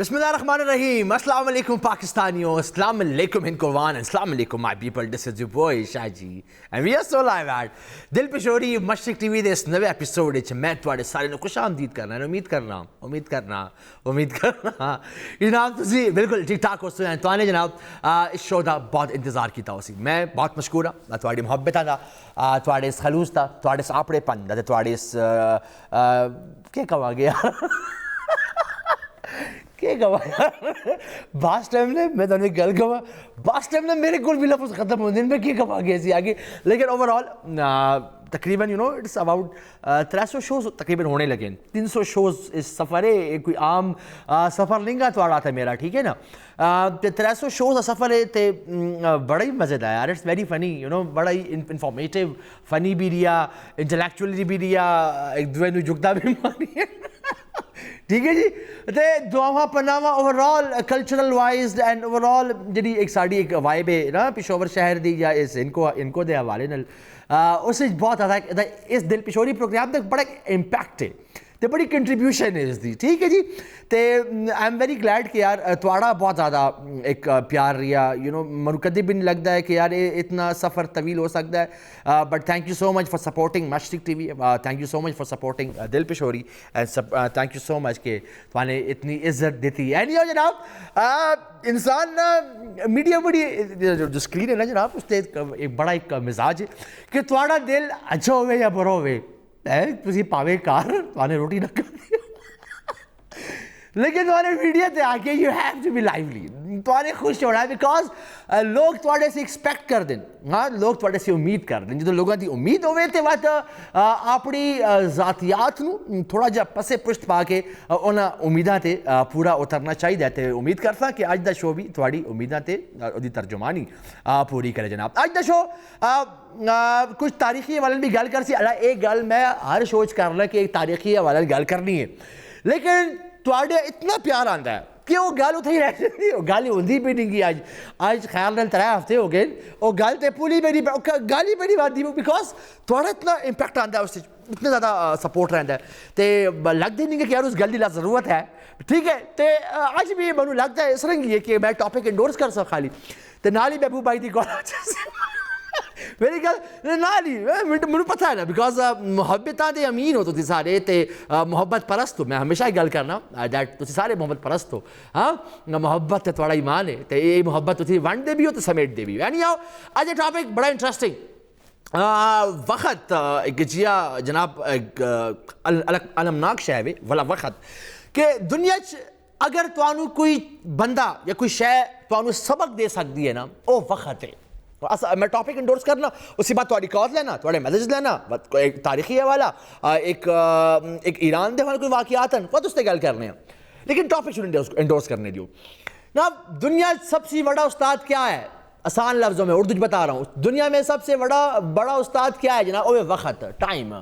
بسم اللہ الرحمن الرحیم. السلام علیکم پاکستانیوں, السلام علیکم ہند قربان, السلام علیکم my people. This is your boy Shah ji and we are so live at دل پشوری مشرق ٹی وی دے اس نوے ایپیسوڈ وچ میں تواڈے سارے نوں خوش آمدید کرنا ہے. امید کرنا جناب تسی بالکل ٹھیک ٹھاک ہو سو توانے جناب اس شو دا بہت انتظار کیتا ہو سی. میں بہت مشکور ہاں تواڈی محبتاں دا, تواڈے اس خلوص دا, تواڈے اس آپڑے پن دا, تواڈے اس کیا کہاں گیا کہ بعض ٹائم نے میں تمہیں گل کہا بعض ٹائم نے میرے کو بھی لفظ ختم ہوتے ہیں میں کیا کہا گیا سی آگے. لیکن اوور آل تقریباً you know it's about 300 shows تقریباً ہونے لگے. 300 شوز اس سفر ہے, کوئی عام سفر نہیں گا تو آ رہا تھا میرا, ٹھیک ہے نا. 300 شوز کا سفر ہے تو بڑا ہی مزے دار, it's very funny you know, بڑا ہی انفارمیٹیو فنی بھی رہا, انٹلیکچولی بھی رہا, ایک دوسرے نوں جھکتا بھی ماری ہے, ٹھیک ہے جی. تے دعاواں پناواں overall cultural wise and overall جی ایک ساری ایک وائب ہے نا پشاور شہر دی یا اس ان کو دے حوالے نال اس بہت زیادہ اس دل پشوری پروگرام تک بڑا امپیکٹ ہے تے بڑی کنٹریبیوشن ہے اس دی, ٹھیک ہے جی. تے آئی ایم ویری گلیڈ کہ یار تواڑا بہت زیادہ ایک پیار رہا, یو نو مینوں کدی بھی نہیں لگتا ہے کہ یار اتنا سفر طویل ہو سکتا ہے. But thank you so much for supporting Mashriq T V, thank you so much for supporting Dil Pashori, thank you so مچ کہ توانے اتنی عزت دیتی. اینی ہو جناب انسان نا میڈیا بڑی جو اسکرین ہے نا جناب اس سے ایک بڑا ایک مزاج ہے کہ تواڑا دل اچھا ہوئے یا برا ہوئے تسی پاوے کار توانے روٹی نہ کر لیکن توانے میڈیا تے آ کے یو ہیو ٹو بی لائیولی, توانے خوش ہونا ہے بیکاز لوگ تواڈے سے ایکسپیکٹ کر دیں, ہاں لوگ تواڈے سے امید کر دیں. جدوں لوگوں کی امید ہوئے تے وقت اپنی ذاتیات نوں تھوڑا جہا پسے پشت پا کے انہاں امیداں تے پورا اترنا چاہیے. تے امید کرتا کہ اج دا شو بھی تواڈی امیداں تے اودی ترجمانی پوری کرے جناب. اج دا شو کچھ تاریخی حوالے بھی گل کر سی. ایک گل میں ہر شو چ کر لا کہ ایک تاریخی حوالے گل کرنی ہے, لیکن تواڈے اتنا پیار آندا ہے کہ وہ گل اتنے ہی رہ جاتی, وہ گل ہوندی بھی نہیں گی. اج خیال نال 3 ہفتے ہو گئے وہ گل تے پوری میری گل ہی میری بات دی بیکاز تواڈا اتنا امپیکٹ آندا ہے, اس اتنا زیادہ سپورٹ رہتا ہے تے لگتا ہی نہیں کہ یار اس گل دی ضرورت ہے, ٹھیک ہے. تے اج بھی مینوں لگتا ہے اس طرح ہی ہے کہ میں ٹاپک انڈورس کر سکا خالی تے نال ہی محبوب بھائی دی کال میری گل نال ہی مینوں پتہ ہے نا بیکاز محبتاں دے امین ہو تسی سارے تے محبت پرست ہو. میں ہمیشہ یہ گل کرنا دیٹ تسی سارے محبت پرست ہو, ہاں محبت تے تھوڑا ایمان ہے تے یہ محبت تسی ونڈ دے بھی ہو تے سمیٹ دے بھی ہو. اینی آؤ اج یہ ٹاپک بڑا انٹرسٹنگ وقت ایک جیا جناب المناک شے ہے والا وقت کہ دنیا چ اگر تانوں کوئی بندہ یا کوئی شے تانوں سبق دے سکتی ہے نا وہ وقت ہے. میں ٹاپک انڈورس کرنا اسی بات تھوڑی کال لینا, تھوڑے میسج لینا, ایک تاریخی حوالہ, ایک ایران دے والے کوئی واقعات ہیں بہت اس سے گل کرنے ہیں, لیکن ٹاپک انڈورس کرنے دیو نا. دنیا سب سے بڑا استاد کیا ہے؟ آسان لفظوں میں اردو بتا رہا ہوں, دنیا میں سب سے بڑا استاد کیا ہے جناب؟ وہ وقت, ٹائم.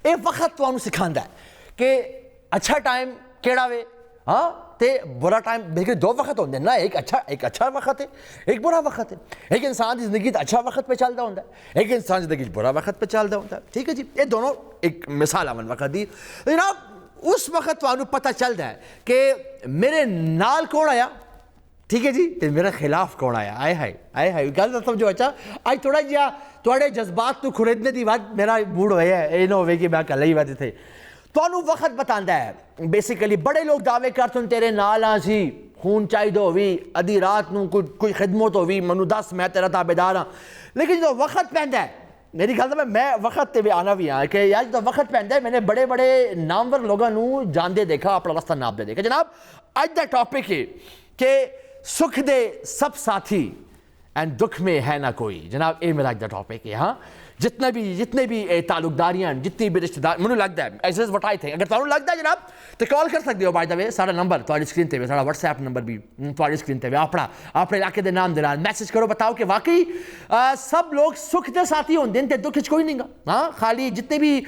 یہ وقت تانوں سکھاندا ہے کہ اچھا ٹائم کیڑا وے, ہاں تے برا ٹائم. دیکھیں 2 وقت ہوندے نا, ایک اچھا وقت ہے, ایک برا وقت ہے. ایک انسان کی زندگی اچھا وقت پہ چلتا ہوتا ہے, ایک انسان زندگی برا وقت پہ چلتا ہوتا ہے, ٹھیک ہے جی. یہ دونوں ایک مثال آون وقت دی جناب. اس وقت تانوں پتہ چلتا ہے کہ میرے نال کون آیا, ٹھیک ہے جی, تے میرے خلاف کون آیا. آئے ہائے گل سمجھو. اچھا اج تھوڑا جہا تواڈے جذبات کو خریدنے دی بات میرا موڈ ہویا ہے, یہ نہ ہوئے کہ میں کل ہی بات تھے. تانوں وقت بتاندا ہے بیسیکلی. بڑے لوگ دعوے کرتے ہیں تیرے نال آ سی, خون چاہیے ہوئی, ادھی رات نوں کوئی خدمت ہوئی, منو دس میں تیرا تابعدار ہاں. لیکن جو وقت پہنتا ہے میری گل میں وقت تے بھی آنا بھی ہاں کہ یار جو وقت پہنتا ہے میں نے بڑے بڑے نامور لوگوں نوں جاندے دیکھا, اپنا رستہ ناپ دے دیکھا. جناب اج دا ٹاپک ہے کہ سکھ دے سب ساتھی اینڈ دکھ میں ہے نہ کوئی. جناب یہ میرا اج دا ٹاپک ہے. ہاں جتنے بھی تعلقداریاں, جتنی بھی رشتہ دار, مجھے لگتا ہے as is what I think. اگر تمہیں لگتا ہے جناب تو کال کر سکتے ہو. بائی دا وے سارا نمبر تھوڑی اسکرین تے سارا واٹس ایپ نمبر بھی تھوڑی اسکرین تے اپنے علاقے دے نام دے نال میسج کرو, بتاؤ کہ واقعی سب لوگ سکھ دے ساتھی ہوندے تے دکھ وچ کوئی نہیں گا. ہاں خالی جتنے بھی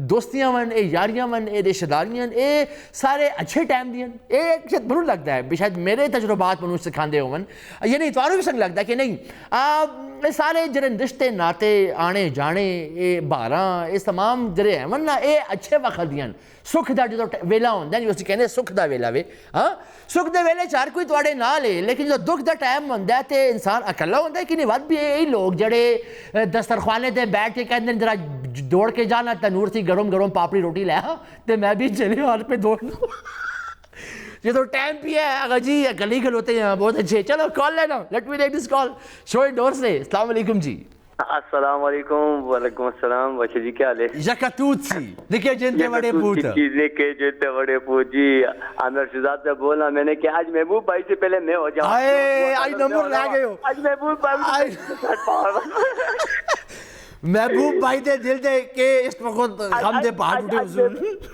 دوستیاں ون, یاریاں ون, رشتہ داریاں, یہ سارے اچھے ٹائم دیاں. یہ شاید مجھے لگتا ہے شاید میرے تجربات مجھے سکھاندے ہون, یہ نہیں تمہیں بھی سنگ لگتا ہے کہ نہیں سارے جڑے رشتے رشتے ناتے آنے جانے یہ بہاراں اس تمام جڑے ہیں نا یہ اچھے وقت دیاں سکھ دا جدو ویلا ہوندا ہے اسی کہندے سکھ دا ویلا وے ہاں سکھ دے ویلے ہر کوئی تواڈے نال ہے لیکن جو دکھ دا ٹائم ہوندا ہے تے انسان اکلا ہوندا ہے کہ نہیں ود بھی یہی لوگ جڑے دسترخوانے تے بیٹھ کے کہندے ذرا دوڑ کے جانا تنور سی گرم گرم پاپڑی روٹی لے آ تے میں بھی چلے ہال پہ دوڑنا یہ تو ٹائم بھی ہے اگر جی گلی کھلوتے ہیں بہت اچھے چلو کال لینا لیٹ می ٹیک دس کال شو انڈور سے السلام علیکم جی السلام علیکم وعلیکم السلام بچے جی کیا حال ہے یکتوت سی دیکھے جنتے بڑے پوت چیزیں کے جنتے بڑے پوت جی عامر شہزاد سے بولنا میں نے کہ آج محبوب بھائی سے پہلے میں ہو جاؤں آج نمبر لے گئے ہو آج محبوب بھائی محبوب بھائی دے دل دے کہ اس وقت غم دے پہاڑ اٹھے حضور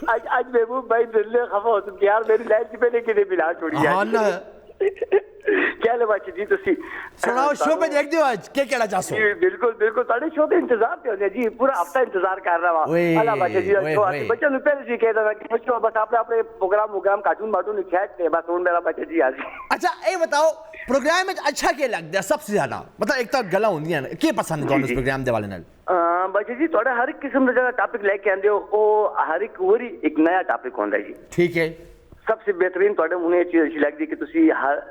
آج محبوب بھائی دل دے خفا ہو سکے یار میری لائف سے پہلے کدے ملا چھوڑی ہاں نا کیا لے بچے جی تسی سناؤ شو پہ دیکھ دیو آج کیا کہنا چاہسو بالکل بالکل تاڑے شو پہ انتظار پہ ہونے جی پورا ہفتہ انتظار کر رہا ہوا اللہ بچے جی بچے نے پہلے سے کہہ رہا کہ بچوں بس آپ اپنے پروگرام کارٹون مارٹون کھینچتے بس ہوں میرا بچے جی آج اچھا اے بتاؤ پروگرام میں اچھا کیا لگتا ہے سب سے زیادہ مطلب ایک تو گلا ہوندی ہے کیا پسند ہے اس پروگرام دے والے نال بچے جی تھوڑا ہر ایک قسم کا ٹاپک لے کے آندے ہو او ہر ایک وری ایک نیا ٹاپک ہوندا ہے جی ٹھیک ہے سب سے بہترین تھوڑے منہ یہ چیز اچھی لگتی کہ تسی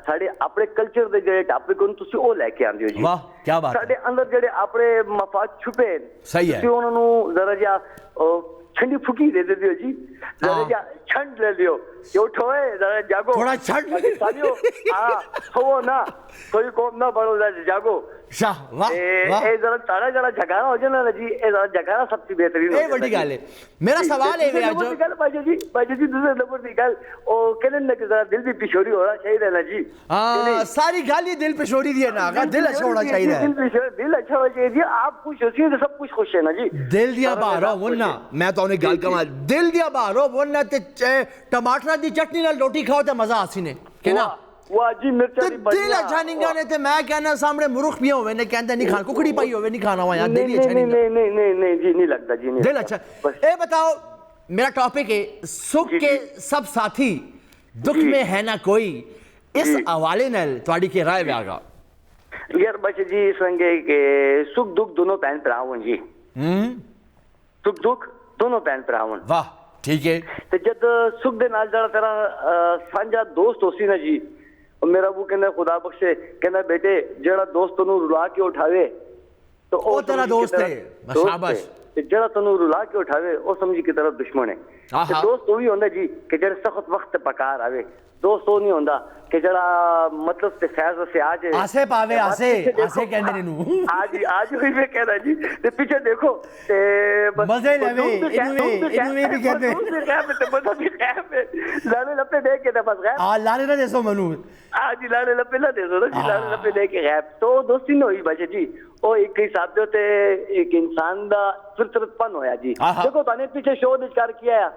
ساڑے اپنے کلچر دے جڑے ٹاپک ہون تسی او لے کے آندے ہو جی واہ کیا بات ہے ساڑے اندر جڑے اپنے مفاد چھپے صحیح ہے تسی انہوں نے ذرا جا چھنڈی پھکی دے دیو جی ذرا جا چھنڈ لے لیو کہ اٹھوئے ذرا جاگو تھوڑا چھنڈ سالیو سوو نا کوئی قوم نہ بڑھو جاگو شاہ واہ واہ اے ذرا تاڑا جڑا جگارہ ہو جانا نا جی اے ذرا جگارہ سب سے بہترین اے بڑی گل ہے میرا سوال ہے جو بھائی جی دوسرے نمبر دی گل او کہنے لگے کہ ذرا دل بھی پشوری ہو رہا چاہیے نا جی ہاں ساری گل یہ دل پشوری دی ہے نا دل اچھا ہونا چاہیے دل اچھا ہونا چاہیے جی آپ خوش ہوسی تو سب کچھ خوش ہے نا جی دل دیا باہروں ورنہ میں تو انہیں گل کہاں دل دیا باہروں ورنہ تے ٹماٹر دی چٹنی نال روٹی کھاؤ تے مزہ آسی نے کہ نا واہ جی مرچا دی بڑی دل اچھا نہیں گانے تے میں کہنا سامنے مرخ پیا ہوئے نے کہندے نہیں کھانا ککڑی پائی ہوئے نہیں کھانا ہوا یہاں دل ہی اچھا نہیں جی نہیں لگتا جی دل اچھا اے بتاؤ میرا ٹاپک ہے سکھ کے سب ساتھی دکھ میں ہے نا کوئی اس حوالے نال تواڈی کی رائے میں آگا یار بچے جی اس رنگے کہ سکھ دکھ دونوں پہن پراون جی سکھ دکھ دونوں پہن پراون واہ ٹھیک ہے تے جد سکھ دے نال جڑا تیرا سانجا دوست ہوسی نا جی میرا وہ کہنا خدا بخشے کہنا بیٹے جڑا دوست تنو رلا کے اٹھاوے تو او تیرا دوست ہے شاباش جڑا تنو رلا کے اٹھاوے او سمجھی کی طرف دشمن ہے دوست وہی ہوندا جی کہ جڑا سخت وقت پکار آوے دوست وہ نہیں ہوندا کہ جڑا مطلب تے فیض سے آج آسے پاوے آسے کہندے نے نو آج ہوئی میں کہنا جی تے پیچھے دیکھو تے مزے لوے انویں بھی کہتے لانے لپے دے کے بس غیب لانے نہ دیسو منو جی لانے لپے نہ دیسو جی لانے لپے دے کے غیب تو دوستی نہ ہوئی بچے جی وہ ایک حساب دے تے ایک انسان دا فطرت پن ہویا جی دیکھو تانے پیچھے شو دشکار کیا ہے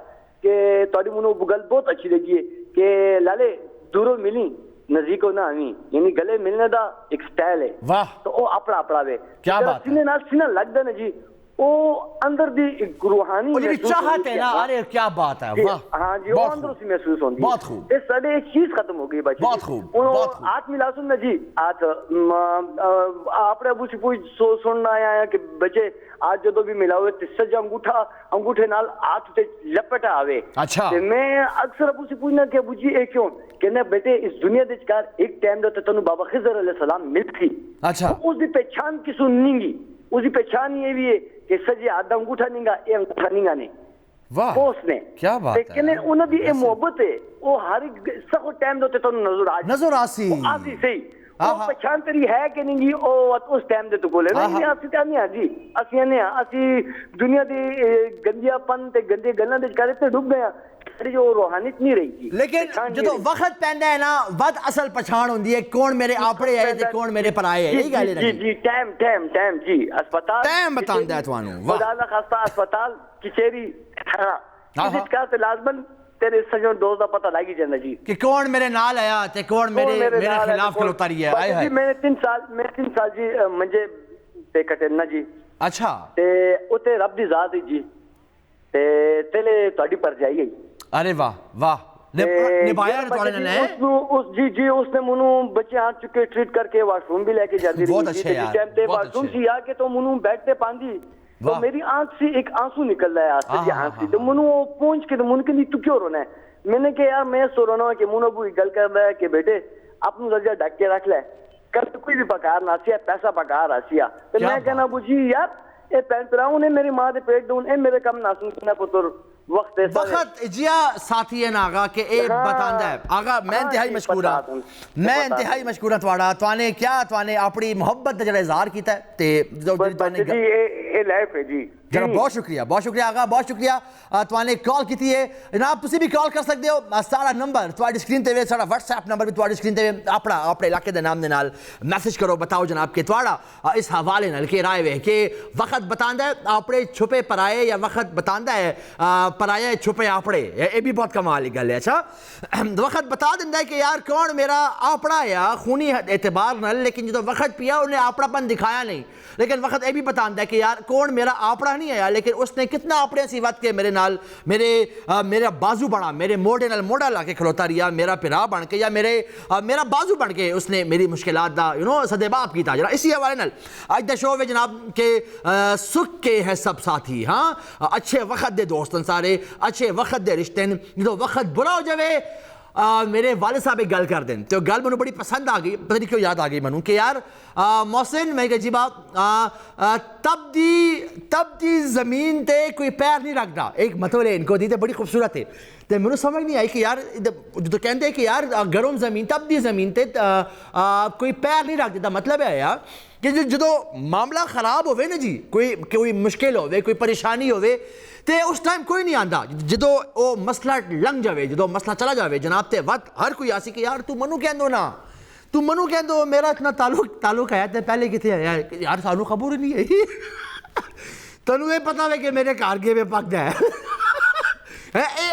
کہ تاری منو گل بہت اچھی لگی ہے کہ لالے دوروں ملی نزدیکوں نہ آویں یعنی گلے ملنے دا ایک سٹائل ہے واہ تو وہ اپنا اپنا وے کیا بات سینے نال سینہ لگ دے نا جی وہ اندر دی روحانی چاہت ہے نا ارے کیا بات ہے واہ ہاں جی وہ اندر سے محسوس ہوندی ہے بہت خوب یہ سارے ایک چیز ختم ہو گئی بچے بہت خوب بہت خوب ہاتھ ملا سن نا جی ہاتھ آپ نے ابو سے پوچھ سننا آیا کہ بچے آج جدو بھی ملا ہوئے سجا انگوٹھے نال ہاتھ تے لپٹا آوے اچھا میں اکثر ابو سے پوچھنا کہ ابو جی اے کیوں کہنا بیٹے اس دنیا دے چکار ایک ٹائم دے تنو بابا خضر علیہ السلام مل تھی اچھا اس دی پہچان کی سننی گی اس دی پہچان یہ بھی ہے کہ سجے آدھا انگوٹھا نہیں گا اے انگوٹھا نہیں گا نہیں واہ اس نے کیا بات ہے لیکن انہوں دی اے محبت ہے وہ ہر سخو ٹائم دے تنو نظر آسی آسی صحیح وہ پہچان تری ہے کہ نہیں گی اس ٹائم دے تو بولے نہیں اسی تے نہیں جی اسی نے اسی دنیا دی گندیا پن تے گندے گلاں دے کرے تے ڈوب گیا جو روحانیت نہیں رہی تھی لیکن جدو وقت پیندا ہے نا ود اصل پہچان ہوندی ہے کون میرے آپڑے ہے تے کون میرے پرائے ہے یہی گل ہے جی ٹائم جی اسپتال ٹائم بتاندا ہے تانوں خدا دا خاصہ اسپتال کچہری اس کا تے لازمن تیرے سجن دوست دا پتہ لگ ہی جاندا جی کہ کون میرے نال آیا تے کون میرے خلاف کھلوتا رہی ہے آئے ہائے میں 3 سال جی منجے تے کٹے نا جی اچھا تے اوتے رب دی ذات جی تے تیلے تہاڈی پر جائی گئی ارے واہ واہ نبھایا جی اس نے منو بچے آ چکے ٹریٹ کر کے واش روم بھی لے کے جاتی رہی واش روم سی آ کے تو منو بیٹھ پہ پاندی تو میری آنکھ سے ایک آنسو نکل رہا ہے آنکھ سے تو منو پہنچ کے من کے تو کیوں رونا ہے میں نے کہ یار میں سو رونا کہ منو ابو گل کر رہا ہے کہ بیٹے اپنی درجہ ڈھک کے رکھ لے کل کوئی بھی پکار نہ سیا پیسہ پکار آسیا تو میں کہنا ابو جی یار اے پین پراؤں نے میری ماں دے پیٹ دون اے میرے کم نہ سننا پتر وقت جیا ساتھی ہے آگا کہ اے بتاندہ ہے آگا میں انتہائی مشکورہ تواڑا توانے کیا توانے اپنی محبت جڑا اظہار کیتا ہے جی اے لائف ہے جی جناب بہت شکریہ آگا بہت شکریہ توانے کال کیتی ہے جناب تسی بھی کال کر سکتے ہو سارا نمبر تواڈی سکرین تے وے سارا واٹس ایپ نمبر بھی تواڈی سکرین تے وے اپنے علاقے دے نام دے نال میسج کرو بتاؤ جناب کہ تواڑا اس حوالے نال کہ رائے وے کہ وقت بتاندا ہے اپنے چھپے پرائے یا وقت بتاندا ہے پرائے چھپے اپنے یہ بھی بہت کمال کی گل ہے اچھا وقت بتا دیندا ہے کہ یار کون میرا اپنا ہے خونی اعتبار نال لیکن جدوں وقت پیا انہیں اپنا پن دکھایا نہیں لیکن وقت یہ بھی بتاندا ہے کہ یار کون میرا اپنا نہیں ہے لیکن اس نے کتنا اپنے سی وقت کے میرے نال میرا بازو بنا میرے موڑے نال موڑا لا کے کھلوتا رہیا میرا پھرا بن کے یا میرا بازو بن کے اس نے میری مشکلات دا سدباب کیتا جناب اسی حوالے نال اج دا شو ہے جناب کہ سکھ کے ہے سب ساتھی ہاں اچھے وقت دے دوستن سارے اچھے وقت دے رشتے جدو وقت برا ہو جاوے میرے والد صاحب ایک گل کر دیں تو گل منو بڑی پسند آ گئی پتہ نہیں کیوں یاد آ گئی منو کہ یار محسن میں کہ جی باپ تب دی زمین تے کوئی پیر نہیں رکھتا ایک مطلب ہے ان کو دی تے بڑی خوبصورت ہے تو منو سمجھ نہیں آئی کہ یار جو کہتے ہیں کہ یار گرم زمین تب دی زمین تے کوئی پیر نہیں رکھ دیتا مطلب ہے یار کہ جدو معاملہ خراب ہوئے نا جی کوئی مشکل ہوئے کوئی پریشانی ہوئے تے اس ٹائم کوئی نہیں آندا جدو او مسئلہ لنگ جاوے جدو مسئلہ چلا جاوے جناب تے وقت ہر کوئی آسی کہ یار تو منو کہندو نا تو منو کہندو میرا اتنا تعلق ہے تے پہلے کتنے ہے یار سانو خبر نہیں ہے تنو یہ پتا ہے کہ میرے کارگے میں پک جائے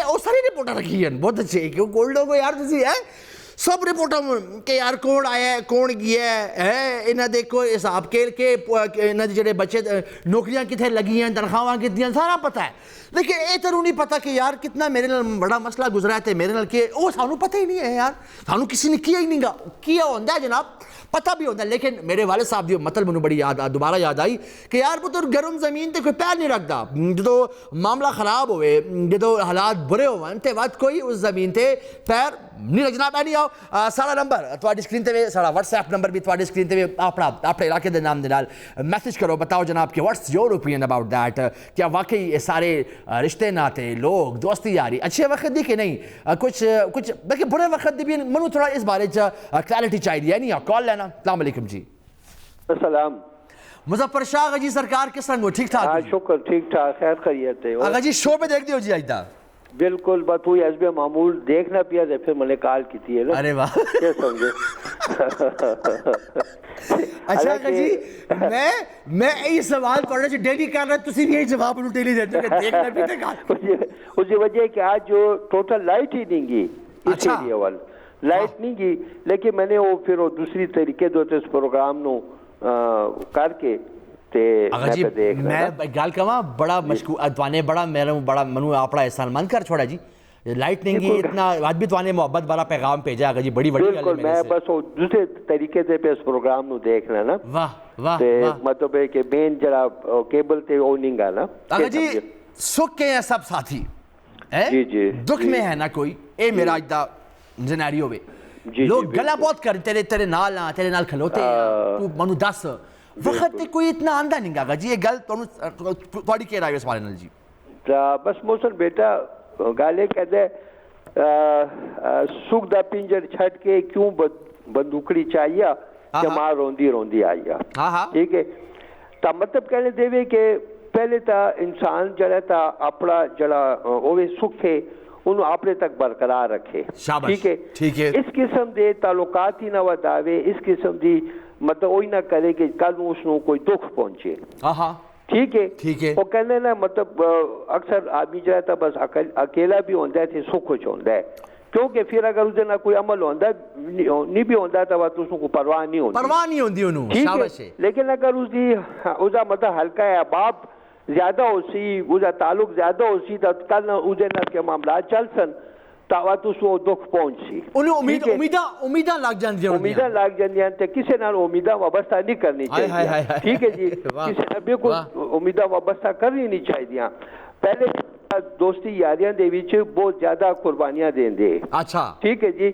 او ساری رپورٹر رکھی ہیں بہت اچھے کیوں گولڈوں کو یار تسی ہے سب رپورٹر کہ یار کون آیا ہے کون گیا ہے انہاں دیکھو حساب کے انہاں دے جڑے بچے نوکریاں کتنے لگی ہیں تنخواہاں کتنی ہیں سارا پتہ ہے لیکن اے ترو نہیں پتہ کہ یار کتنا میرے نال بڑا مسئلہ گزرا ہے تے میرے نال کہ او سانو پتہ ہی نہیں ہے یار سانو کسی نے کیا ہی نہیں گا کیا ہوندا ہے جناب پتہ بھی ہوتا ہے لیکن میرے والد صاحب دی مطلب منو بڑی دوبارہ یاد آئی کہ یار پتر گرم زمین تے کوئی پیر نہیں رکھتا جدو معاملہ خراب ہوئے جدو حالات برے ہوئے تے وقت کوئی اس زمین تے پیر نہیں رکھ جناب نہیں آؤ سارا نمبر تواڈی سکرین تے سارا واٹس ایپ نمبر بھی تواڈی سکرین تے اپنے علاقے دے نام دے نال میسج کرو بتاؤ جناب کہ what's your opinion about that کیا واقعی یہ سارے رشتے ناتے لوگ دوستی یاری اچھے وقت دی کہ نہیں کچھ بلکہ برے وقت دی بھی منو تھوڑا اس بارے کلیئرٹی چاہیے نہیں کال لینا السلام علیکم جی السلام مظفر شاہ جی سرکار کس رنگ ہو ٹھیک ٹھاک شکر ٹھیک ٹھاک خیر خیریت ہے آگا جی شو پہ دیکھ دیو جی آئیدہ بالکل بات ہوئی ایس بی معمول دیکھنا پیا تھا پھر میں نے کال کی تھی ارے واہ کیا سمجھے اچھا آگا جی میں یہ سوال پڑھ رہا جو ڈیلی کر رہا تسی بھی یہی جواب انہوں ڈیلی دیتے کہ دیکھنا بھی تھا کال اسی وجہ کہ آج جو ٹوٹل لائٹ ہی نہیں گی اس ایریا وال لائٹ نہیں گی لیکن میں نے وہ پھر وہ دوسری طریقے دوتے اس پروگرام نو کر کے آگا جی میں گال کہاں بڑا مشکو ادوانے بڑا منو اپنا احسان مند کر چھوڑا جی لائٹ نہیں گی اتنا آج بھی توانے محبت بڑا پیغام بھیجا آگا جی بڑی بڑی بالکل میں بس وہ دوسرے طریقے سے پہ اس پروگرام نو دیکھنا نا واہ واہ مطلب ہے کہ مین جڑا کیبل تے وہ نہیں گا نا آگا جی سکھ کے ہیں سب ساتھی دکھ میں ہے نا کوئی اے میرا اجدہ زنیریو بے لوگ گلہ بہت کر تیرے نال کھلوتے تو منو دس وقت تے کوئی اتنا آندہ نہیں گا جی یہ گل تھوڑی کہہ رہا ہے اس بارے نال جی بس موسن بیٹا گالے کہتے سکھ دا پنجر چھٹ کے کیوں بندوکڑی چاہیے کہ ماں روندی آئیا ٹھیک ہے تا مطلب کہنے دے کہ پہلے تا انسان جڑا تا اپنا جڑا اوے سکھ ہے انہوں اپنے تک برقرار رکھے ٹھیک ہے اس قسم دے تعلقات ہی نہ وداوے اس قسم دی مطلب وہی نہ کرے کہ کل اس نو کوئی دکھ پہنچے ٹھیک ہے وہ کہنے نا مطلب اکثر آدمی جو ہے بس اکیلا بھی ہوتا ہے تو سکھ کچھ ہوتا ہے کیونکہ پھر اگر اسے نہ کوئی عمل ہوتا ہے نہیں بھی ہوتا ہے تو اس کو پرواہ نہیں ہوتی ٹھیک ہے لیکن اگر اس مطلب ہلکا ہے باپ زیادہ ہو سی اس تعلق زیادہ ہو سی تو کل اسے نہ کے معاملات چل سن ਤਾਵਤ ਉਸ ਉਹ ਦੁੱਖ ਪਹੁੰਚੀ ਉਹਨੂੰ ਉਮੀਦਾਂ ਲੱਗ ਜਾਂਦੀਆਂ ਉਮੀਦਾਂ ਲੱਗ ਜਾਂਦੀਆਂ ਤੇ ਕਿਸੇ ਨਾਲ ਉਮੀਦਾਂ ਵਾਬਸਤਾ ਨਹੀਂ ਕਰਨੀ ਚਾਹੀਦੀ ਠੀਕ ਹੈ ਜੀ ਕਿਸੇ ਨਾਲ ਬਿਲਕੁਲ ਉਮੀਦਾਂ ਵਾਬਸਤਾ ਕਰਨੀ ਨਹੀਂ ਚਾਹੀਦੀਆਂ ਪਹਿਲੇ ਦੋਸਤੀ ਯਾਰੀਆਂ ਦੇ ਵਿੱਚ ਬਹੁਤ ਜ਼ਿਆਦਾ ਕੁਰਬਾਨੀਆਂ ਦਿੰਦੇ ਅੱਛਾ ਠੀਕ ਹੈ ਜੀ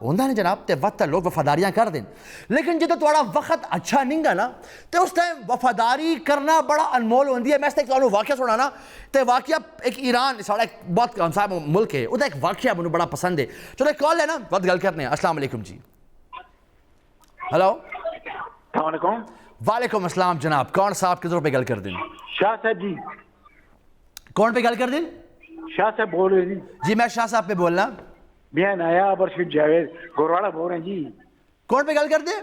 ہوتا نہیں جناب تے وقت لوگ وفاداریاں کر دیں, لیکن جدو تھوڑا وقت اچھا نہیں گا نا تے اس ٹائم وفاداری کرنا بڑا انمول ہوتی ہے. میں اس ایک واقعہ سنانا تے واقعہ ایک ایران ساڑا ایک بہت ہمسایہ ملک ہے, وہ ایک واقعہ مجھے بڑا پسند ہے. چلو ایک کال ہے نا بہت گل کرنے ہیں. السلام علیکم جی. ہلو السلام علیکم. وعلیکم السلام جناب, کون صاحب کدھر پہ گل کر دیں؟ شاہ صاحب جی. کون پہ گل کر دیں؟ شاہ صاحب بول رہے ہیں جی میں شاہ صاحب پہ بولنا. میاں نایاب ارشد جاوید گورواڑا بول رہے ہیں جی. کون پہ گل کر دیں؟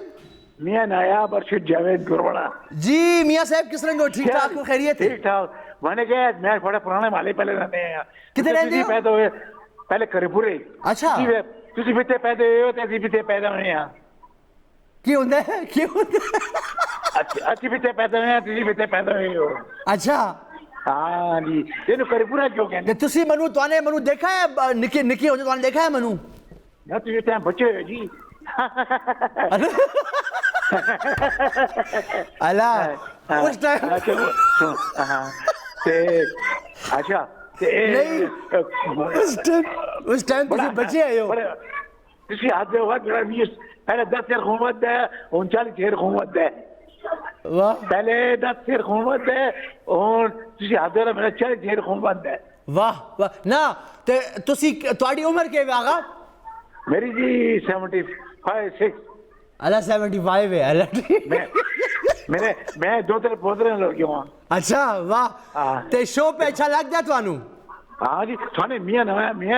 میاں نایاب ارشد جاوید گورواڑا. جی میاں صاحب کس رنگ ہو؟ ٹھیک ٹھاک ہو؟ خیریت ہے؟ ٹھیک ٹھاک. میں نے کہا میں تھوڑے پرانے مالے پہلے رہتے ہیں. کتنے رہتے ہو؟ پیدا ہوئے پہلے کرے پورے. اچھا تسی بیتے پیدا ہوئے ہو تے اسی بیتے پیدا ہوئے ہیں. کی ہوندے ہے کی ہوندے اسی بیتے پیدا ہوئے ہیں تسی بیتے پیدا ہوئے ہو. اچھا ہاں جی یہ کرے پورا جو کہتے تسی منو توانے منو دیکھا ہے نکی نکی ہوندے توانے دیکھا ہے منو؟ نہ تسی تے بچے ہوئے جی. اللہ اس ٹائم اچھا اس ٹائم تسی بچے آئے ہو. تسی آدھے ہوا جڑا پہلے 10 سیر حکومت ہے 39 سیر حکومت ہے. پہلے 10 سیر حکومت ہے اور تسی آدھے ہوا میرا 40 سیر حکومت ہے. واہ واہ نا تے تسی تواڈی عمر کے آغا؟ میری جی 75 6. اللہ 75 ہے اللہ. میں 2-3 پودرے لڑکے ہوں. اچھا واہ تے شو پہ اچھا لگ گیا توانو؟ ہاں جی تھانے میاں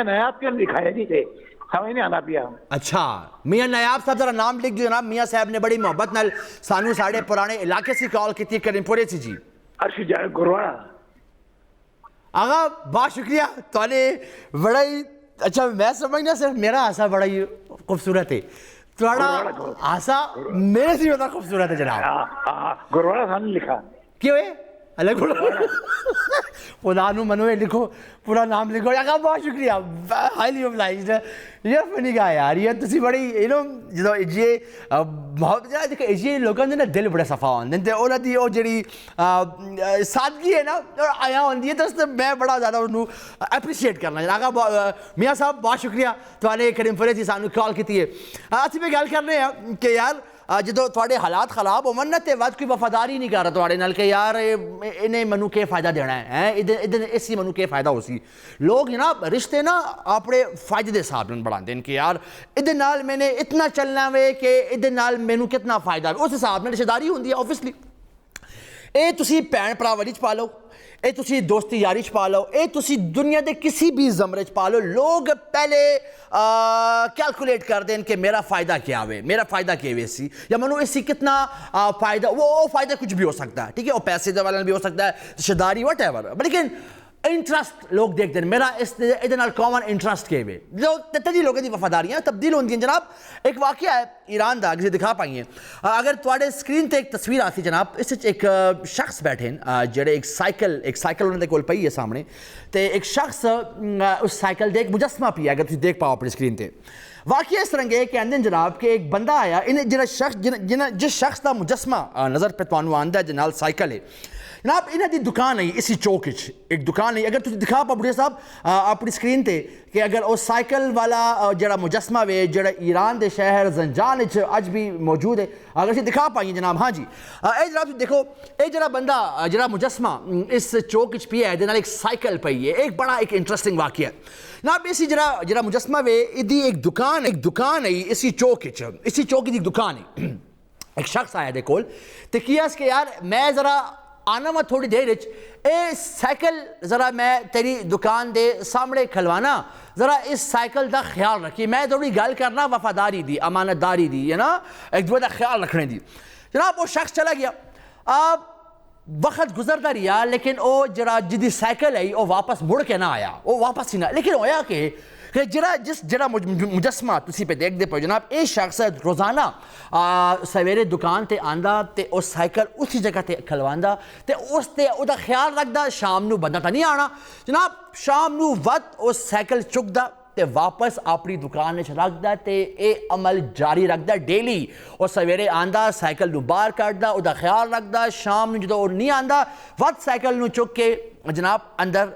نایاب کے لکھایا جی تھے سمجھ نہیں آنا پیا. اچھا میاں نایاب صاحب ذرا نام لکھ دیو جناب. میاں صاحب نے بڑی محبت نال سانو ساڑے پرانے علاقے سے کال کی کریم پورے سے. جی ارشد جاوید گورواڑا. آغا بہت شکریہ توانے بڑا ہی اچھا. میں سمجھنا صرف میرا ہاسا بڑا ہی خوبصورت ہے, تھوڑا ہاسا میرے سے زیادہ خوبصورت ہے جناب. گورواڑا سامنے لکھا کیوں ہے الگ خدا نو منوے لکھو پورا نام لکھو. آقا بہت شکریہ ہائیلی اوبلائزڈ. یہ فنی گا یار یہ تسی بڑی یو نو جدو یہ محبت جا دیکھو یہ لوگوں دے نا دل بڑے صفا ہوندے تے انہاں دی او جڑی سادگی ہے نا آیا ہوندی ہے تے میں بڑا زیادہ انہوں اپریشیٹ کرنا. آقا میاں صاحب بہت شکریہ توانے کریم فرے سی سانو کال کیتی ہے. اسی پہ گل کرنے ہیں کہ یار جدو تھوڑے حالات خراب ہون نا تے وقت کوئی وفاداری نہیں کر رہا تھوڑے نال کہ یار انہیں منو کے فائدہ دینا ہے اسی منو کے فائدہ ہو سی. لوگ جناب رشتے نا اپنے فائدے دے حساب نال بڑھاندے ہیں کہ یار ادھر نال میں نے اتنا چلنا وے کہ ادھر نال مینوں کتنا فائدہ ہے. اس حساب نال رشتہ داری ہوندی ہے اوبویسلی. اے تسی بھین بھرا وچ چ پا لو, اے تسی دوستی یاری چ پا لو, اے تسی دنیا دے کسی بھی زمرے چ پا لو. لوگ پہلے کیلکولیٹ کر دیں کہ میرا فائدہ کیا ہوئے, میرا فائدہ کیا ہوئے سی, یا منو اس سے کتنا فائدہ. وہ فائدہ کچھ بھی ہو سکتا ہے, ٹھیک ہے, وہ پیسے دے والا بھی ہو سکتا ہے, رشتہ داری وٹ ایور, لیکن انٹرسٹ لوگ دیکھتے ہیں میرا اس دے نال کامن انٹرسٹ کے ہوئے. جو تتی لوگوں کی وفاداریاں تبدیل ہوندی ہیں جناب. ایک واقعہ ہے ایران دا جسے دکھا پائیے. اگر تواڈے اسکرین تے ایک تصویر آتی جناب, اس ایک شخص بیٹھے ہیں جڑے ایک سائیکل انہوں نے کول پئی ہے سامنے, تے ایک شخص اس سائیکل دے ایک مجسمہ پیا, اگر تسی دیکھ پاؤ اپنی اسکرین تے. واقعہ اس طرح ہے کہ اندر جناب کہ ایک بندہ آیا, جس شخص دا مجسمہ نظر پہ تانوں آندا ہے جنال سائیکل ہے جناب, انہاں دی دکان ہے اسی چوک وچ ایک دکان ہے. اگر تسی دکھا پاؤ بڑھے صاحب اپنی اسکرین تے کہ اگر وہ سائیکل والا جڑا مجسمہ وے جڑا ایران دے شہر زنجان وچ اج بھی موجود ہے, اگر تسی دکھا پائیے جناب. ہاں جی اے جناب دیکھو اے جڑا بندہ جڑا مجسمہ اس چوک وچ پیا ہے دے نال ایک سائیکل پئی ہے. ایک بڑا ایک انٹرسٹنگ واقعہ ہے جناب. اسی جڑا مجسمہ وے ادی ایک دکان ہے اسی چوک وچ, اسی چوک دی دکان ہے. ایک شخص آیا دے کول تے کیا اس کہ یار میں ذرا آنا میں تھوڑی دیر وچ اے سائیکل ذرا میں تیری دکان دے سامنے کھلوانا, ذرا اس سائیکل دا خیال رکھی. میں تھوڑی گل کرنا وفاداری دی, امانت داری دی, ہے نا, ایک دوسرے دا خیال رکھنے دی. جناب وہ شخص چلا گیا. اب وقت گزرتا رہا لیکن وہ جڑا جدی سائیکل ہے وہ واپس مڑ کے نہ آیا, وہ واپس ہی نہ. لیکن ہویا کہ جڑا مجسمہ تسی پہ دیکھ دے پاؤ جناب, اے شخص روزانہ سویرے دکان تے آندا تے او سائیکل اسی جگہ تے کھلواندا تے اس تے او دا خیال رکھدا شام نو بندہ تا نہیں آنا جناب. شام نو وقت او سائیکل چکدا تے واپس اپنی دکان وچ رکھدا تے اے عمل جاری رکھدا ڈیلی. او سویرے آندا سائیکل نو باہر کڈدا, او دا خیال رکھدا, شام نو جدوں او نہیں آندا وقت سائیکل نو چک کے جناب اندر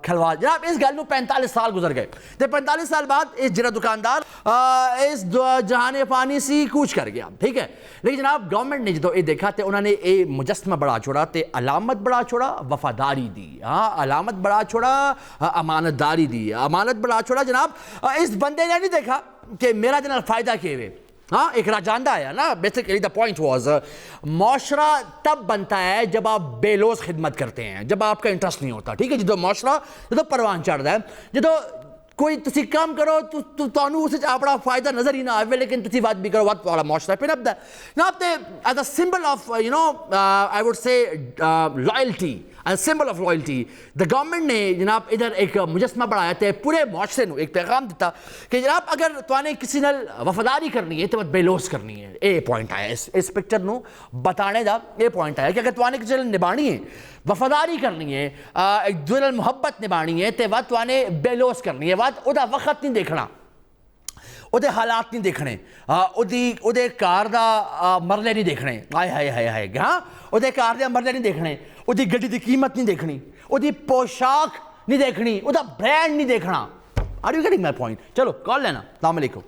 کھلوا جناب اس گل 45 سال گزر گئے تے 45 سال بعد اس جڑا دکاندار اس جہان فانی سی کوچ کر گیا ٹھیک ہے لیکن جناب گورنمنٹ نے جدو یہ دیکھا تے انہوں نے یہ مجسمہ بڑا چھوڑا تے علامت بڑا چھوڑا وفاداری دی ہاں علامت بڑا چھوڑا امانت داری دی امانت بڑا چھوڑا جناب اس بندے نے نہیں دیکھا کہ میرا جناب فائدہ کیے ہوئے ہاں ایک راجاندہ ہے نا بیسیکلی دا پوائنٹ واز معاشرہ تب بنتا ہے جب آپ بے لوز خدمت کرتے ہیں جب آپ کا انٹرسٹ نہیں ہوتا ٹھیک ہے جدو معاشرہ جدو پروان چڑھتا ہے جدو کوئی تسی کام کرو تو تانوں اس اپنا فائدہ نظر ہی نہ آئے لیکن تسی بات بھی کرو وقت والا معاشرہ پھر اب جناب تے as a symbol of you know I would say loyalty symbol of loyalty دا گورنمنٹ نے جناب ادھر ایک مجسمہ بڑھایا تے پورے معاشرے نو ایک پیغام دیتا کہ جناب اگر توانے کسی نال وفاداری کرنی ہے تو بے لوز کرنی ہے اے پوائنٹ آیا اس پکچر نو بتانے دا یہ پوائنٹ آیا کہ اگر توانے کسی نال نبھانی ہے وفاداری کرنی ہے ایک دوسرے نال محبت نبھانی ہے تے وقت توانے بے لوز کرنی ہے وقت ادا وقت نہیں دیکھنا وہ حالات نہیں دیکھنے وہ کار دا مرلے نہیں دیکھنے آئے ہائے ہائے ہائے ہاں وہ کار دے مرلے نہیں دیکھنے وہ گڈی دی قیمت نہیں دیکھنی وہ پوشاک نہیں دیکھنی وہ برانڈ نہیں دیکھنا are you getting my point چلو کال لینا السلام علیکم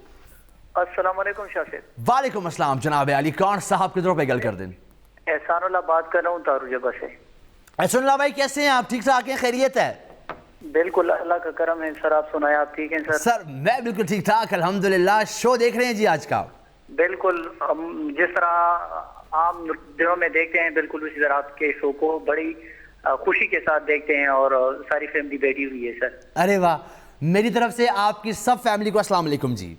السلام علیکم شاہ صاحب وعلیکم السلام جناب علی کون صاحب کدھروں پہ گل کر دیں احسان اللہ بات کر رہا ہوں تارو جبہ سے احسان اللہ بھائی کیسے ہیں آپ ٹھیک ٹھاک ہیں خیریت ہے بالکل اللہ کا کرم ہے سر آپ سنائیں آپ ٹھیک ہیں سر میں بالکل ٹھیک ٹھاک الحمدللہ شو دیکھ رہے ہیں جی آج کا بالکل جس طرح عام دنوں میں دیکھتے ہیں بالکل اسی طرح آپ کے شو کو بڑی خوشی کے ساتھ دیکھتے ہیں اور ساری فیملی بیٹھی ہوئی ہے سر ارے واہ میری طرف سے آپ کی سب فیملی کو السلام علیکم جی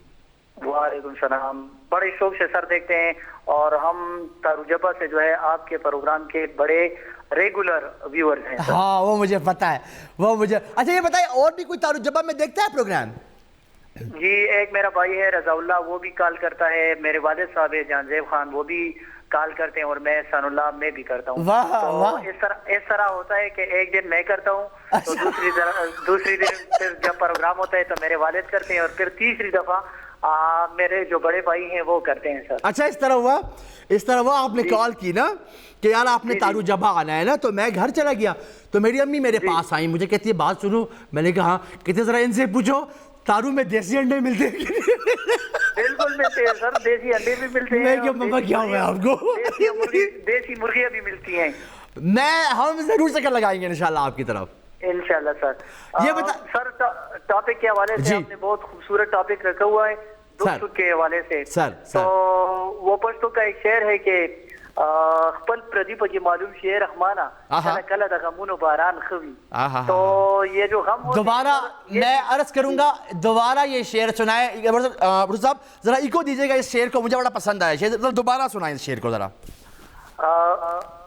وعلیکم السلام بڑے شوق سے سر دیکھتے ہیں اور ہم تاروجبہ سے جو ہے آپ کے پروگرام کے بڑے ریگولر ویورز ہیں ہاں وہ مجھے پتہ ہے وہ مجھے اچھا یہ بتائیں اور بھی کوئی تاروجبہ میں دیکھتا ہے پروگرام جی ایک میرا بھائی ہے رضا اللہ وہ بھی کال کرتا ہے میرے والد صاحب ہے جہانزیب خان وہ بھی کال کرتے ہیں اور میں احسان اللہ میں بھی کرتا ہوں تو اس طرح ہوتا ہے کہ ایک دن میں کرتا ہوں تو دوسری دن پھر جب پروگرام ہوتا ہے تو میرے والد کرتے ہیں اور پھر تیسری دفعہ میرے جو بڑے بھائی ہیں وہ کرتے ہیں سر اچھا اس طرح ہوا آپ نے کال کی نا کہ یار آپ نے تارو جبہ آنا ہے نا تو میں گھر چلا گیا تو میری امی میرے پاس آئیں مجھے کہتی ہے بات سنو میں نے کہا کہتے ذرا ان سے پوچھو تارو میں دیسی انڈے ملتے ہیں بالکل ملتے ہیں سر دیسی انڈے بھی ملتے ہیں میں کہ ماما کیا ہوا ہے آپ کو دیسی مرغیاں بھی ملتی ہیں ہم ضرور چکر لگائیں گے انشاءاللہ آپ کی طرف انشاءاللہ سر یہ بتا سر ٹاپک کے حوالے سے آپ نے بہت خوبصورت ٹاپک رکھا ہوا ہے دوستوں کے حوالے سے تو وہ پشتو کا ایک شعر ہے کہ خپل پردیپ کی معلوم شعر رحمانہ کلا دا غمون و باران خوی تو یہ جو غم دوبارہ میں عرض کروں گا دوبارہ یہ شعر سنائیں عبدالرحمن صاحب ذرا ایکو دیجئے گا اس شعر کو مجھے بڑا پسند آیا شعر دوبارہ سنائیں اس شعر کو ذرا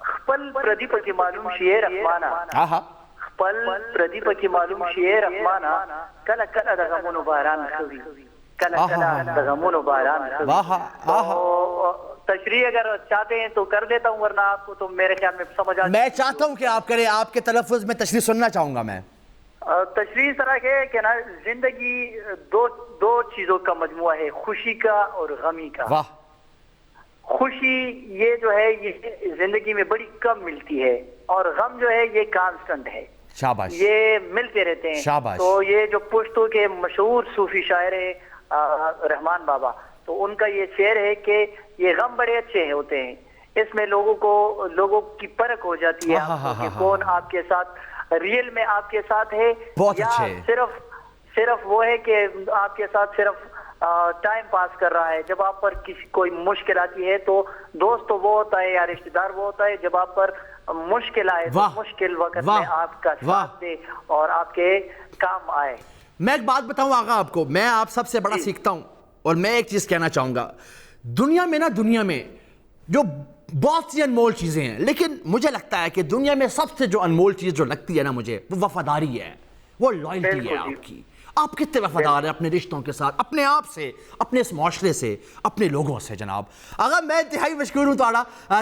خپل پردیپ کی معلوم شعر رحمانہ خپل پردیپ کی معلوم شعر رحمانہ کلا کلا دا غمون و باران خوی کلا کلا دا غمون و باران خوی تشریح اگر چاہتے ہیں تو کر دیتا ہوں ورنہ آپ کو تو میرے خیال میں سمجھ آ میں چاہتا ہوں کہ آپ کریں آپ کے تلفظ میں تشریح سننا چاہوں گا میں تشریح اس طرح ہے کہ نا زندگی دو چیزوں کا مجموعہ ہے خوشی کا اور غمی کا واہ خوشی یہ جو ہے یہ زندگی میں بڑی کم ملتی ہے اور غم جو ہے یہ کانسٹنٹ ہے شاباش یہ ملتے رہتے ہیں شاباش تو یہ جو پشتو کے مشہور صوفی شاعر ہے رحمان بابا تو ان کا یہ شعر ہے کہ یہ غم بڑے اچھے ہوتے ہیں اس میں لوگوں کی پرکھ ہو جاتی ہے کہ کون آپ کے ساتھ ریئل میں آپ کے ساتھ ہے یا صرف وہ ہے کہ آپ کے ساتھ صرف ٹائم پاس کر رہا ہے جب آپ پر کوئی مشکل آتی ہے تو دوست تو وہ ہوتا ہے یا رشتہ دار وہ ہوتا ہے جب آپ پر مشکل آئے تو مشکل وقت میں آپ کا ساتھ دے اور آپ کے کام آئے میں ایک بات بتاؤں آقا آپ کو میں آپ سب سے بڑا سیکھتا ہوں اور میں ایک چیز کہنا چاہوں گا دنیا میں جو بہت سی انمول چیزیں ہیں لیکن مجھے لگتا ہے کہ دنیا میں سب سے جو انمول چیز جو لگتی ہے نا مجھے وہ وفاداری ہے وہ لائلٹی ہے آپ کی آپ کتنے وفادار ہیں اپنے رشتوں کے ساتھ اپنے آپ سے اپنے اس معاشرے سے اپنے لوگوں سے جناب اگر میں انتہائی مشکور ہوں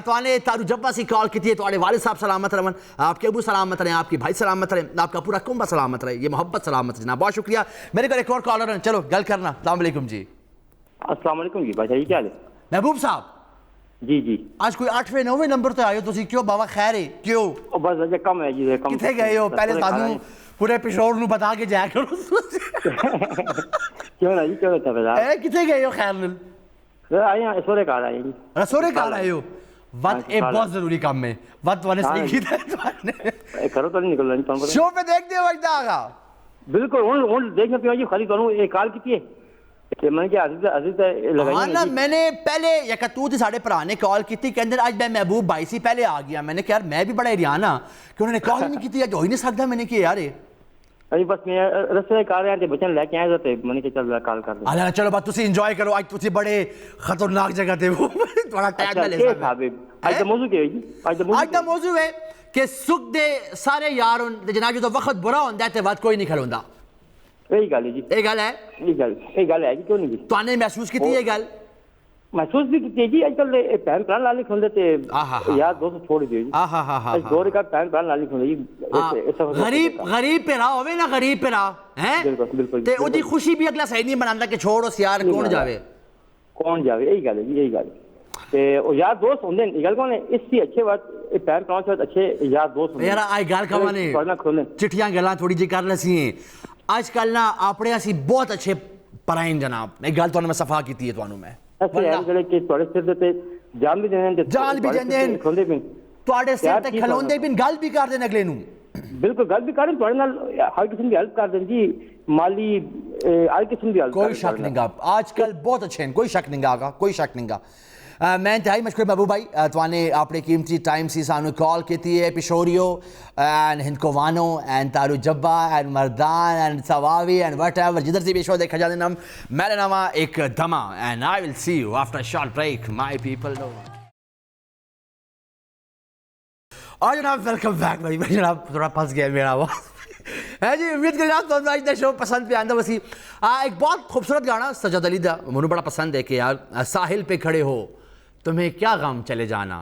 توانے تارو جبہ سی کال کی تھی توانے والد صاحب سلامت رہن آپ کے ابو سلامت رہیں آپ کے بھائی سلامت رہیں آپ کا پورا کنبہ سلامت رہے یہ محبت سلامت جناب بہت شکریہ میرے کو ایک اور کالر ہیں چلو گل کرنا السلام علیکم جی السلام علیکم جی بھائی کیا حال ہے محبوب صاحب جی آج کوئی 8ویں 9ویں نمبر تے آئے ہو تسی؟ کیوں بابا خیر ہے کیوں؟ بس اجے کم ہے جی کم. کتنے گئے ہو پہلے سانو پورے پشور نو بتا کے جایا کرو. کیوں نا جی کیوں تھا بازار کتنے گئے ہو خیر نل؟ آئے ہیں سورے کار آئے جی. رسورے کار آئے ہو؟ وقت ایک بہت ضروری کام ہے. وقت والے صحیح کیتا ہے کرو تو نہیں نکلنا نہیں. شو پہ دیکھ دے وجدہ آگا بالکل ہوں دیکھنا پیا جی. خالی کروں ایک کال کی ہے میں کہ عزیز لگائی. میں نے پہلے یک تو تھی ساڑھے پرا نے کال کی تھی کہ اندر آج میں محبوب بھائی سی پہلے آ گیا. میں نے کہا یار میں بھی بڑا حیران ہاں کہ انہوں نے کال نہیں کی تھی. آج ہو ہی نہیں سکتا. میں نے کہا یار ابھی بس میں رستے کار رہے ہیں بچن لے کے آئے تھے. میں نے کہا چل کال کر دیں. چلو بات تسی انجوائے کرو. آج تسی بڑے خطرناک جگہ تھے وہ تھوڑا ٹائم نہ لے سکتے. آج دا موضوع کیا ہے جی؟ آج دا موضوع ہے کہ سکھ دے سارے یار ہوں جناب جو وقت برا ہوتا ہے تو وقت کوئی نہیں کھلوندا. یہی گل ہے جی. یہ گل ہے. یہ گل ہے جی. کیوں نہیں جی؟ تو نے محسوس کی یہ گل؟ محسوس بھی کی جی. اج کل بہن بھرا لال کھلتے تے یار دوست چھوڑ دیو جی. دور کا بہن بھرا لال کھلتے جی. غریب پہ رہا ہوئے نا غریب پہ رہا ہیں تے او دی خوشی بھی اگلا صحیح نہیں مناندا کہ چھوڑ اس یار کون جاوے. یہی گل ہے جی. یہی گل تے او یار دوست ہوندے ہیں. گل کون ہے اس سے اچھے وقت بہن بھرا سے اچھے یار دوست ہوندے ہیں. یار آئی گل کھوانے چٹھیاں گلاں تھوڑی جی کر لسی ہیں. آج کل نا اپنے اسی بہت اچھے پرائن جناب. ایک گل تو میں صفا کیتی ہے تانوں میں. جان بھی دیندے تواڈے سر تے کھلوندے بھی گل بھی کر دین اگلے نوں. بالکل گل بھی کریں تواڈے نال ہر قسم دی ہیلپ کر دین جی. مالی ہر قسم دی ہیلپ. کوئی شک نہیں گا. آج کل بہت اچھے ہیں. کوئی شک نہیں گا. کوئی شک نہیں گا. میں انتہائی مشکور محبوب بھائی توانے اپنے قیمتی ٹائم سی سانو کال کیتی ہے. پشوریو اینڈ ہندکوانو and Taru Jabba and Mardan and Swabi and whatever جدھر سے بھی شو دیکھا جانے نام میرا نام ایک دما. And I will see you after short break my people. اور جناب ویلکم بیک بھائی. جناب تھوڑا پھنس گیا میرا وہ ہے جی. امید کر جناب تو آج دا شو پسند پہ آندہ وسی. ایک بہت خوبصورت گانا سجاد علی دا منو بڑا پسند ہے کہ یار ساحل پہ کھڑے ہو تمہیں کیا غم چلے جانا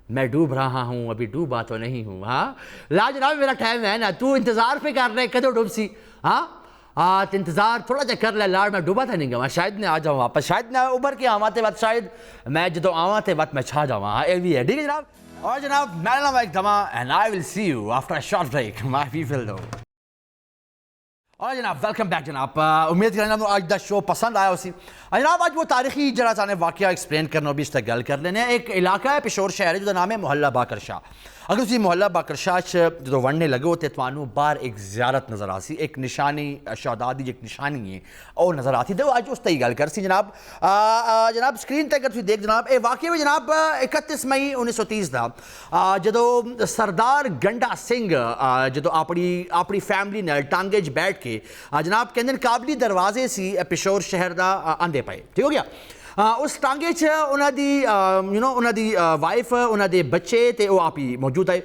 میں ڈوب رہا ہوں ابھی ڈوبا تو نہیں ہوں. ہاں لا جناب میرا ٹائم ہے نا. تو انتظار پہ کر رہے کدو ڈوب سی. ہاں انتظار تھوڑا جا کر لے لاڑ. میں ڈوبا تھا نہیں گا. شاید میں آ جاؤں واپس. شاید میں ابھر کے آواں تے وقت شاید میں جدو آواں تے وقت میں چھا جاؤں. ہاں یہ بھی ہے. ٹھیک ہے جناب. اور جناب میرا نام ایک دما and I will see you after short break my people دو. اور جناب ویلکم بیک جناب. امید کریں آج دا شو پسند آیا اسی. جناب آج وہ تاریخی جڑا سانے واقعہ ایکسپلین کرنا بھی اس تک گل کر لینے. ایک علاقہ ہے پشور شہر ہے جو نام ہے محلہ باقر شاہ. اگر تسی محلہ باقر شاہ جو وننے لگے ہوتے توانو باہر ایک زیارت نظر آسی. ایک نشانی شہدادی ایک نشانی ہے اور نظر آتی تو آج اس تک گل کر سی جناب. جناب سکرین تے اگر تسی دیکھ جناب اے واقعہ بھی جناب 31 مئی 1930 دا جدو سردار گنڈا سنگھ جدو اپنی فیملی نال ٹانگے چ بیٹھ کے جناب کہندے کابلی دروازے سی پشور شہر دا آندے پائے. ٹھیک ہو گیا. اس ٹانگے چ انہاں دی وائف انہاں دے بچے تے وہ آپ ہی موجود ہے.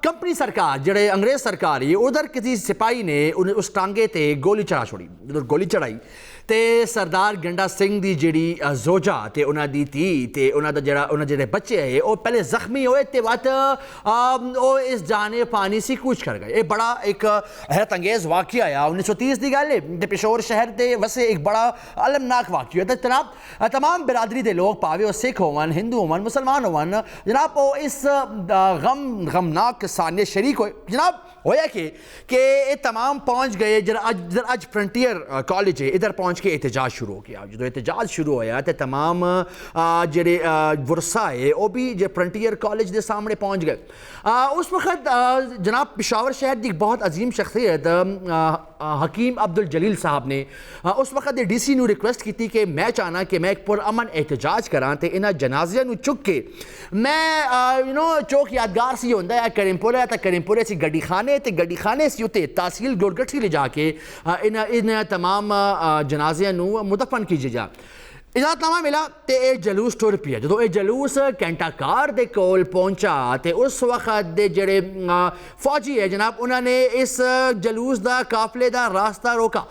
کمپنی سرکار جڑے انگریز سرکار ہی ادھر کسی سپاہی نے اس ٹانگے تے گولی چڑھا چھوڑی. جدو گولی چڑھائی تے سردار گنڈا سنگھ دی جڑی زوجہ تے انہاں دی تھی تے انہاں جڑے بچے ہے وہ پہلے زخمی ہوئے تے وقت وہ اس جانے پانی سی کوچ کر گئے. یہ بڑا ایک حیرت انگیز واقعہ آیا 1930 دی گل ہے. پشور شہر دے ویسے ایک بڑا المناک واقعہ ہے. جناب تمام برادری دے لوگ پاوے سکھ ہون ہندو ہون مسلمان ہون جناب وہ اس غمناک سانے شریک ہوئے. جناب ہویا کہ یہ تمام پہنچ گئے ادھر اج فرنٹیئر کالج ہے ادھر پہنچ کے احتجاج شروع ہو گیا. جدو احتجاج شروع ہویا تو تمام جڑے ورثا ہے وہ بھی جو فرنٹیئر کالج دے سامنے پہنچ گئے. اس وقت جناب پشاور شہر دی بہت عظیم شخصیت حکیم عبد الجلیل صاحب نے اس وقت ڈی سی نو ریکویسٹ کی تھی کہ میں چاہنا کہ میں ایک پرامن احتجاج کراں تے انہاں جنازیاں نو چک کے میں چوک یادگار سی ہوندا ہے کریم پورے تے کریم پورے سی گڈی خانے تے گڈی خانے سی اتے تحصیل گورگٹھی لے جا کے ان تمام جنازیاں نو مدفن کیجیے جا. اجازت نامہ ملا تے اے جلوس ٹر پیا. جدو اے جلوس کینٹا کار دے کول پہنچا تے اس وقت دے جڑے فوجی ہے جناب انہوں نے اس جلوس دا قافلے دا راستہ روکا.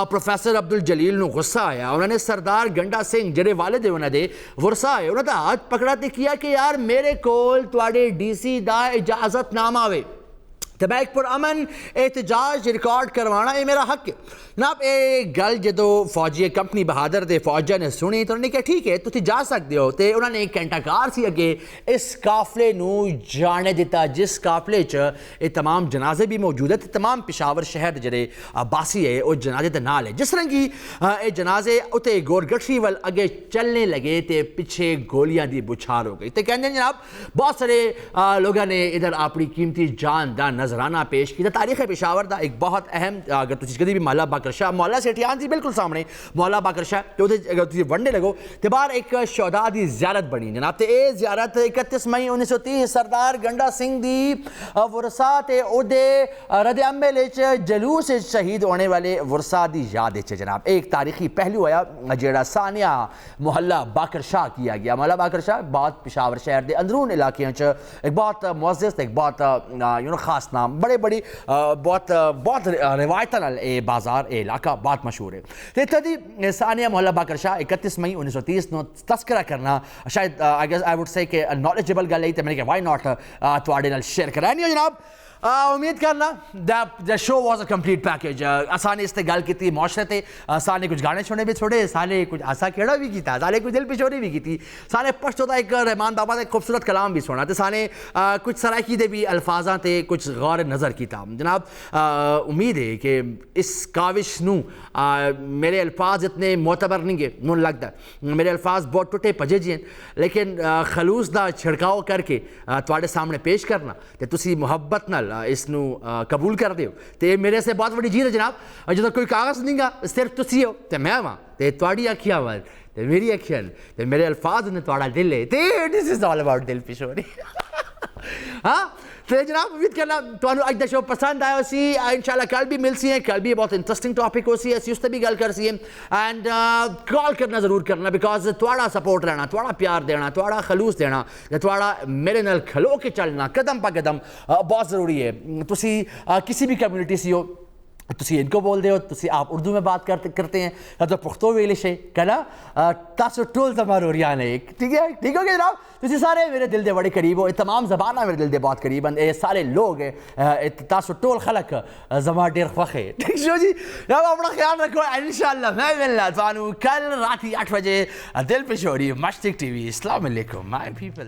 پروفیسر عبد الجلیل نو غصہ آیا. انہوں نے سردار گنڈا سنگھ جڑے والد ہے انہوں دے ورثا ہے انہوں دا ہاتھ پکڑا تے کیا کہ یار میرے کول تواڈے ڈی سی دا اجازت نامہ آوے. تو میں ایک پرامن احتجاج ریکارڈ کروانا یہ میرا حق ہے جناب. یہ گل جدو فوجی کمپنی بہادر دے فوجیاں نے سنی تو انہوں نے کہا ٹھیک ہے تسی جا سکتے ہو. تو انہوں نے ایک گھنٹہ کار سی اگے اس قافلے نو جانے دیتا جس قافلے یہ تمام جنازے بھی موجود ہے. تمام پشاور شہر جڑے باسی ہے وہ جنازے دے نال ہے. جس طرح کی یہ جنازے اتنے گور گٹری وال اگے چلنے لگے تو پیچھے گولیاں دی بچھار ہو گئی. تو کہتے ہیں جناب بہت سارے لوگوں نے ادھر اپنی قیمتی جان دا نظرانہ پیش کیا. تاریخ پشاور دا ایک بہت اہم اگر تسی کدی بھی محلہ باقر شاہ محلہ سیٹیان سی بالکل سامنے محلہ باقر شاہ تو اگر تسی ونڈے لگو تو باہر ایک شہداء دی زیارت بنی جناب. تو یہ زیارت 31 مئی 1930 سردار گنڈا سنگھ دی ورثہ تے اودے رد عمل جلوس شہید ہونے والے ورثہ دی یاد ہے جناب. ایک تاریخی پہلو ہوا جڑا ثانیہ محلہ باقر شاہ کیا گیا. محلہ باقر شاہ بہت پشاور شہر دے اندرون علاقے ایک بہت معزز ایک بہت خاص نام بڑے بڑی بہت روایت نال اے بازار اے علاقہ بہت مشہور ہے. تو اتنی ثانیہ محلہ باقر شاہ 31 مئی 1930 نو تذکرہ کرنا شاید آئی وڈ سے کہ نالجبل گل ہے. تو میں نے کہا وائی ناٹ تواڈے نال شیئر کرانی ہو جناب. امید کرنا دا شو واز اے کمپلیٹ پیکیج. اسانے اس تے گل کی معاشرے تے سانے کچھ گانے چھوڑے بھی چھوڑے سانے کچھ ہسا کھیڑا بھی کیتا سانے کچھ دل پچھوڑی بھی کی سانے پشتو دا ایک رحمان بابا دا ایک خوبصورت کلام بھی سنا. تو سانے کچھ سرائکی دے بھی الفاظاں تے کچھ غور نظر کیتا جناب. امید ہے کہ اس کاوش نو میرے الفاظ اتنے معتبر نہیں گے نون لگتا میرے الفاظ بہت ٹوٹے پجے جی ہیں لیکن خلوص دا چھڑکاؤ کر کے تواڈے سامنے پیش کرنا تے تسی محبت نال اس نو قبول کر دیو. تو یہ میرے سے بہت بڑی جیت ہے جناب. جدو کوئی کاغذ نہیں گا صرف تسی ہو تو میں ہاں تو تواڈی اکھیاں وال تو میری اکھیاں تو میرے الفاظ نے تواڈا دل ہے. تو دس از آل اباؤٹ دل پشوری. ہاں تو جناب امید کرنا تمہیں اج دا شو پسند آیا سی. انشاءاللہ کل بھی مل سی ہیں کل بھی بہت انٹرسٹنگ ٹاپک ہو سی اسی اس تے بھی گل کر سی ہیں. اینڈ کال کرنا ضرور کرنا بیکاز تواڈا سپورٹ رہنا تواڈا پیار دینا تواڈا خلوص دینا تواڈا میرے نال کھلو کے چلنا قدم پا قدم بہت ضروری ہے. تسی کسی بھی کمیونٹی سی ہو تسی ان کو بول دے ہو تسی آپ اردو میں بات کرتے ہیں یا تو پختو ویلش ہے کہنا تاسو ٹول زماروریان ہے. ٹھیک ہے ٹھیک ہو گیا جناب. تسی سارے میرے دل دے بڑے قریب ہو. تمام زبانہ میرے دل دے بہت قریب ہیں. یہ سارے لوگ تاسو ٹول خلق زما ڈیر خوخ ہے. ٹھیک شو جی جناب اپنا خیال رکھو. انشاءاللہ میں ملنا تانوں کل رات 8 بجے دل پشوری مشتق ٹی وی. السلام علیکم مائی پیپل.